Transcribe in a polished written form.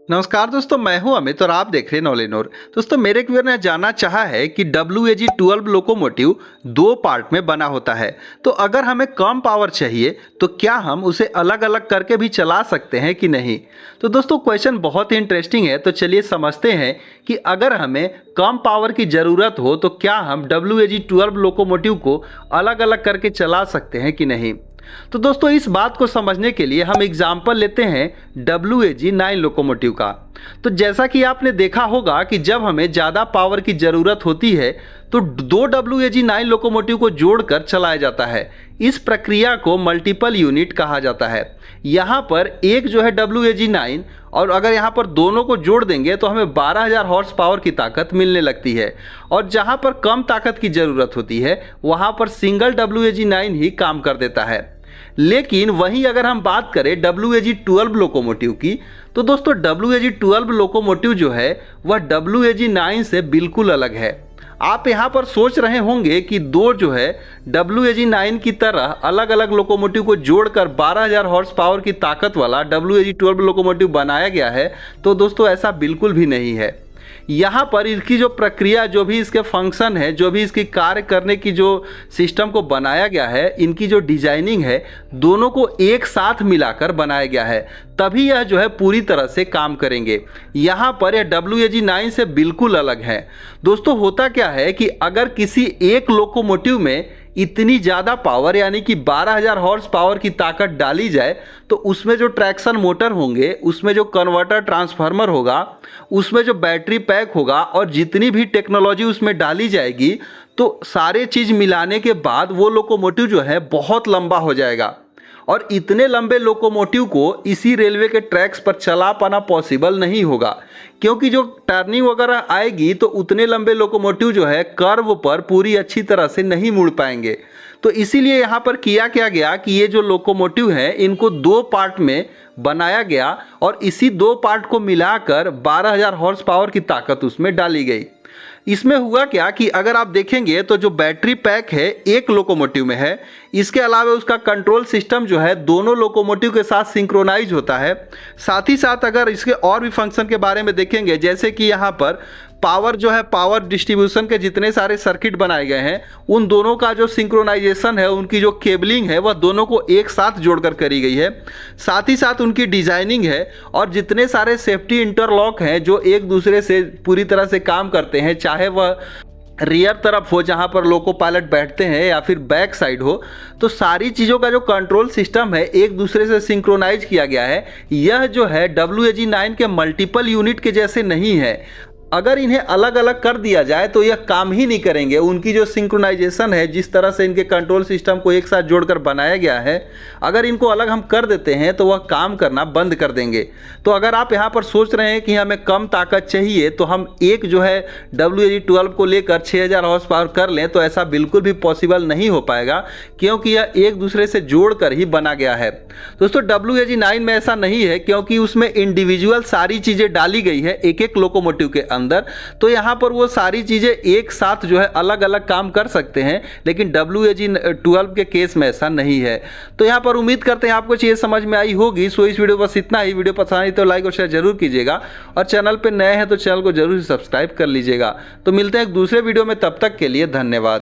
नमस्कार दोस्तों, मैं हूं अमित और आप देख रहे हैं नॉलेनोर। दोस्तों, मेरे एक व्यूअर ने जानना चाहा है कि WAG-12 लोकोमोटिव दो पार्ट में बना होता है, तो अगर हमें कम पावर चाहिए तो क्या हम उसे अलग अलग करके भी चला सकते हैं कि नहीं। तो दोस्तों, क्वेश्चन बहुत ही इंटरेस्टिंग है। तो चलिए समझते हैं कि अगर हमें कम पावर की ज़रूरत हो तो क्या हम WAG-12 लोकोमोटिव को अलग अलग करके चला सकते हैं कि नहीं। तो दोस्तों, इस बात को समझने के लिए हम एग्जाम्पल लेते हैं WAG-9 लोकोमोटिव का। तो जैसा कि आपने देखा होगा कि जब हमें ज़्यादा पावर की ज़रूरत होती है तो दो WAG-9 लोकोमोटिव को जोड़कर चलाया जाता है। इस प्रक्रिया को मल्टीपल यूनिट कहा जाता है। यहाँ पर एक जो है WAG-9 और अगर यहाँ पर दोनों को जोड़ देंगे तो हमें 12,000 हॉर्स पावर की ताकत मिलने लगती है। और जहाँ पर कम ताकत की ज़रूरत होती है वहाँ पर सिंगल WAG-9 ही काम कर देता है। लेकिन वहीं अगर हम बात करें WAG-12 लोकोमोटिव की, तो दोस्तों WAG-12 लोकोमोटिव जो है वह WAG-9 से बिल्कुल अलग है। आप यहाँ पर सोच रहे होंगे कि दो जो है WAG-9 की तरह अलग अलग लोकोमोटिव को जोड़कर 12,000 हॉर्स पावर की ताकत वाला WAG-12 लोकोमोटिव बनाया गया है। तो दोस्तों, ऐसा बिल्कुल भी नहीं है। यहाँ पर इसकी जो प्रक्रिया, जो भी इसके फंक्शन है, जो भी इसकी कार्य करने की जो सिस्टम को बनाया गया है, इनकी जो डिजाइनिंग है, दोनों को एक साथ मिलाकर बनाया गया है, तभी यह जो है पूरी तरह से काम करेंगे। यहाँ पर यह WAG-9 से बिल्कुल अलग है। दोस्तों, होता क्या है कि अगर किसी एक लोकोमोटिव में इतनी ज़्यादा पावर यानी कि 12,000 हॉर्स पावर की ताकत डाली जाए तो उसमें जो ट्रैक्शन मोटर होंगे, उसमें जो कन्वर्टर ट्रांसफार्मर होगा, उसमें जो बैटरी पैक होगा और जितनी भी टेक्नोलॉजी उसमें डाली जाएगी, तो सारे चीज़ मिलाने के बाद वो लोकोमोटिव जो है बहुत लंबा हो जाएगा। और इतने लंबे लोकोमोटिव को इसी रेलवे के ट्रैक्स पर चला पाना पॉसिबल नहीं होगा, क्योंकि जो टर्निंग वगैरह आएगी तो उतने लंबे लोकोमोटिव जो है कर्व पर पूरी अच्छी तरह से नहीं मुड़ पाएंगे। तो इसीलिए यहाँ पर किया क्या गया कि ये जो लोकोमोटिव है इनको दो पार्ट में बनाया गया और इसी दो पार्ट को मिलाकर 12,000 हॉर्स पावर की ताकत उसमें डाली गई। इसमें हुआ क्या कि अगर आप देखेंगे तो जो बैटरी पैक है एक लोकोमोटिव में है, इसके अलावा उसका कंट्रोल सिस्टम जो है दोनों लोकोमोटिव के साथ सिंक्रोनाइज होता है। साथ ही साथ अगर इसके और भी फंक्शन के बारे में देखेंगे, जैसे कि यहाँ पर पावर जो है, पावर डिस्ट्रीब्यूशन के जितने सारे सर्किट बनाए गए हैं, उन दोनों का जो सिंक्रोनाइजेशन है, उनकी जो केबलिंग है, वह दोनों को एक साथ जोड़कर करी गई है। साथ ही साथ उनकी डिजाइनिंग है और जितने सारे सेफ्टी इंटरलॉक हैं जो एक दूसरे से पूरी तरह से काम करते हैं, चाहे वह रियर तरफ हो जहां पर लोको पायलट बैठते हैं या फिर बैक साइड हो, तो सारी चीज़ों का जो कंट्रोल सिस्टम है एक दूसरे से सिंक्रोनाइज किया गया है। यह जो है WAG-9 के मल्टीपल यूनिट के जैसे नहीं है। अगर इन्हें अलग अलग कर दिया जाए तो यह काम ही नहीं करेंगे। उनकी जो सिंक्रोनाइजेशन है, जिस तरह से इनके कंट्रोल सिस्टम को एक साथ जोड़कर बनाया गया है, अगर इनको अलग हम कर देते हैं तो वह काम करना बंद कर देंगे। तो अगर आप यहाँ पर सोच रहे हैं कि हमें कम ताकत चाहिए तो हम एक जो है WAG-12 को लेकर 6,000 हॉर्स पावर कर लें, तो ऐसा बिल्कुल भी पॉसिबल नहीं हो पाएगा, क्योंकि यह एक दूसरे से जोड़कर ही बना गया है। दोस्तों, WAG-9 में ऐसा नहीं है, क्योंकि उसमें इंडिविजुअल सारी चीज़ें डाली गई है एक एक लोकोमोटिव के अंदर। तो यहाँ पर वो सारी चीज़ें एक साथ जो है अलग अलग काम कर सकते हैं, लेकिन WAG-12 के केस में ऐसा नहीं है। तो यहाँ पर उम्मीद करते हैं आपको चीज़ें समझ में आई होगी। सो इस वीडियो बस इतना ही। वीडियो पसंद आई तो लाइक और शेयर जरूर कीजिएगा और चैनल पर नए हैं तो चैनल को जरूर सब्सक्राइब कर लीजिएगा। तो मिलते हैं एक दूसरे वीडियो में, तब तक के लिए धन्यवाद।